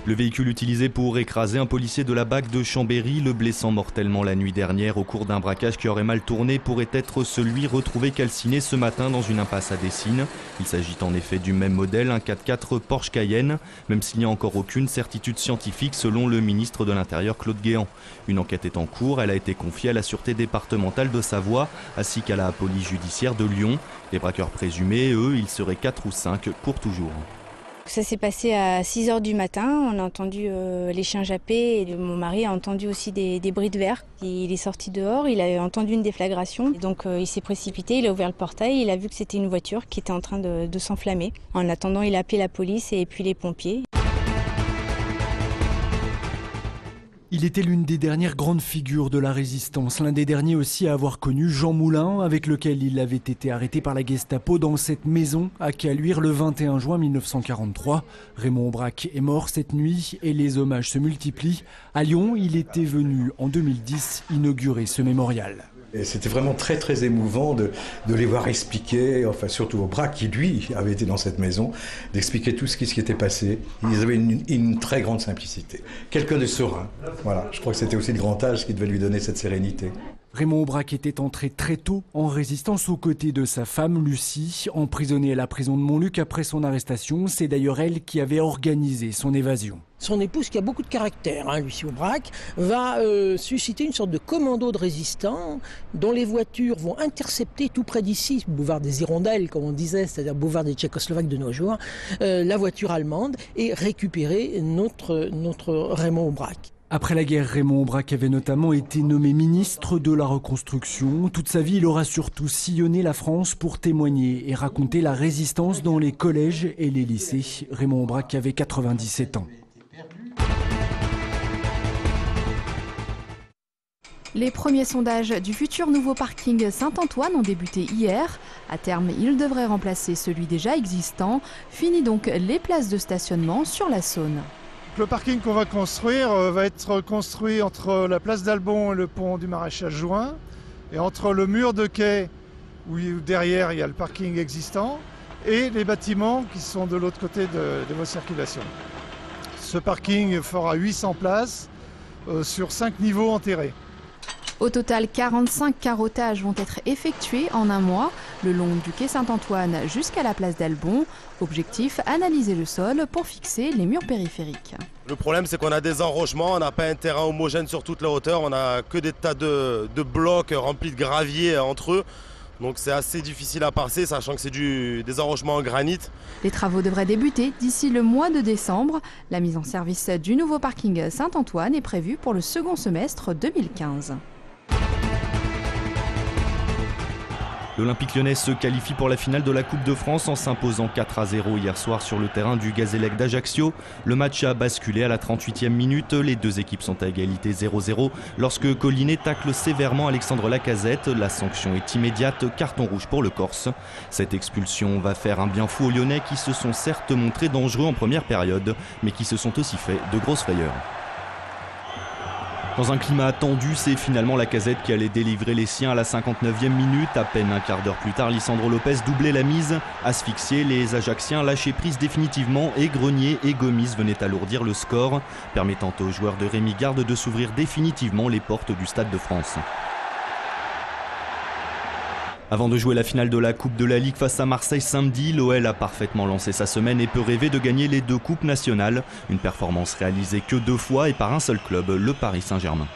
Le véhicule utilisé pour écraser un policier de la BAC de Chambéry, le blessant mortellement la nuit dernière au cours d'un braquage qui aurait mal tourné, pourrait être celui retrouvé calciné ce matin dans une impasse à Dessines. Il s'agit en effet du même modèle, un 4x4 Porsche Cayenne, même s'il n'y a encore aucune certitude scientifique selon le ministre de l'Intérieur Claude Guéant. Une enquête est en cours, elle a été confiée à la Sûreté départementale de Savoie ainsi qu'à la police judiciaire de Lyon. Les braqueurs présumés, eux, ils seraient 4 ou 5 pour toujours. Ça s'est passé à 6 h du matin, on a entendu les chiens japper et mon mari a entendu aussi des bruits de verre. Il est sorti dehors, il a entendu une déflagration, donc il s'est précipité, il a ouvert le portail, il a vu que c'était une voiture qui était en train de s'enflammer. En attendant, il a appelé la police et puis les pompiers. Il était l'une des dernières grandes figures de la résistance, l'un des derniers aussi à avoir connu Jean Moulin, avec lequel il avait été arrêté par la Gestapo dans cette maison à Caluire le 21 juin 1943. Raymond Aubrac est mort cette nuit et les hommages se multiplient. À Lyon, il était venu en 2010 inaugurer ce mémorial. Et c'était vraiment très très émouvant de les voir expliquer, enfin surtout Aubrac qui lui avait été dans cette maison, d'expliquer tout ce qui s'y était passé. Ils avaient une très grande simplicité. Quelqu'un de serein. Voilà, je crois que c'était aussi le grand âge qui devait lui donner cette sérénité. Raymond Aubrac était entré très tôt en résistance aux côtés de sa femme Lucie, emprisonnée à la prison de Montluc après son arrestation. C'est d'ailleurs elle qui avait organisé son évasion. Son épouse, qui a beaucoup de caractère, Lucie Aubrac, va susciter une sorte de commando de résistants dont les voitures vont intercepter tout près d'ici, boulevard des Hirondelles, comme on disait, c'est-à-dire boulevard des Tchécoslovaques de nos jours, la voiture allemande et récupérer notre Raymond Aubrac. Après la guerre, Raymond Aubrac avait notamment été nommé ministre de la Reconstruction. Toute sa vie, il aura surtout sillonné la France pour témoigner et raconter la résistance dans les collèges et les lycées. Raymond Aubrac avait 97 ans. Les premiers sondages du futur nouveau parking Saint-Antoine ont débuté hier. À terme, il devrait remplacer celui déjà existant. Fini donc les places de stationnement sur la Saône. Le parking qu'on va construire va être construit entre la place d'Albon et le pont du Maréchal Juin, et entre le mur de quai où derrière il y a le parking existant et les bâtiments qui sont de l'autre côté de vos circulations. Ce parking fera 800 places sur 5 niveaux enterrés. Au total, 45 carottages vont être effectués en un mois, le long du quai Saint-Antoine jusqu'à la place d'Albon. Objectif, analyser le sol pour fixer les murs périphériques. Le problème, c'est qu'on a des enrochements, on n'a pas un terrain homogène sur toute la hauteur, on n'a que des tas de blocs remplis de gravier entre eux. Donc c'est assez difficile à passer, sachant que c'est des enrochements en granit. Les travaux devraient débuter d'ici le mois de décembre. La mise en service du nouveau parking Saint-Antoine est prévue pour le second semestre 2015. L'Olympique Lyonnais se qualifie pour la finale de la Coupe de France en s'imposant 4-0 hier soir sur le terrain du Gazélec d'Ajaccio. Le match a basculé à la 38e minute. Les deux équipes sont à égalité 0-0 lorsque Collinet tacle sévèrement Alexandre Lacazette. La sanction est immédiate, carton rouge pour le Corse. Cette expulsion va faire un bien fou aux Lyonnais qui se sont certes montrés dangereux en première période, mais qui se sont aussi fait de grosses frayeurs. Dans un climat tendu, c'est finalement Lacazette qui allait délivrer les siens à la 59e minute. À peine un quart d'heure plus tard, Lisandro Lopez doublait la mise. Asphyxiés, les Ajacciens lâchaient prise définitivement et Grenier et Gomis venaient alourdir le score, permettant aux joueurs de Rémi Garde de s'ouvrir définitivement les portes du Stade de France. Avant de jouer la finale de la Coupe de la Ligue face à Marseille samedi, l'OL a parfaitement lancé sa semaine et peut rêver de gagner les 2 coupes nationales. Une performance réalisée que 2 fois et par un seul club, le Paris Saint-Germain.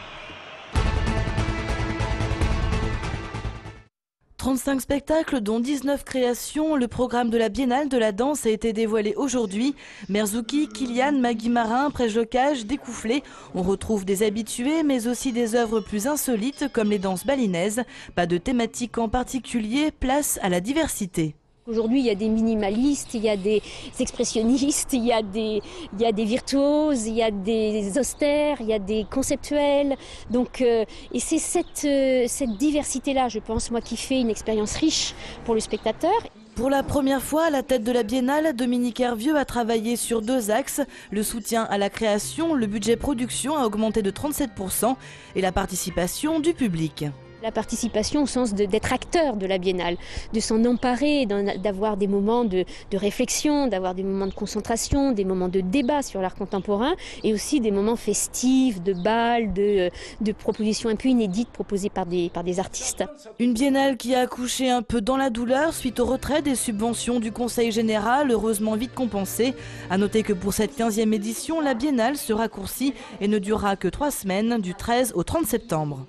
35 spectacles, dont 19 créations. Le programme de la Biennale de la danse a été dévoilé aujourd'hui. Merzouki, Kilian, Maggie Marin, Préjocage, Découflé. On retrouve des habitués, mais aussi des œuvres plus insolites comme les danses balinaises. Pas de thématique en particulier, place à la diversité. Aujourd'hui, il y a des minimalistes, il y a des expressionnistes, il y a des virtuoses, il y a des austères, il y a des conceptuels. Donc, et c'est cette diversité-là, je pense, moi, qui fait une expérience riche pour le spectateur. Pour la première fois à la tête de la Biennale, Dominique Hervieux a travaillé sur 2 axes. Le soutien à la création, le budget production a augmenté de 37% et la participation du public. La participation au sens d'être acteur de la Biennale, de s'en emparer, d'avoir des moments de réflexion, d'avoir des moments de concentration, des moments de débat sur l'art contemporain et aussi des moments festifs, de bals, de propositions un peu inédites proposées par des artistes. Une biennale qui a accouché un peu dans la douleur suite au retrait des subventions du Conseil général, heureusement vite compensé. A noter que pour cette 15e édition, la biennale se raccourcit et ne durera que 3 semaines, du 13 au 30 septembre.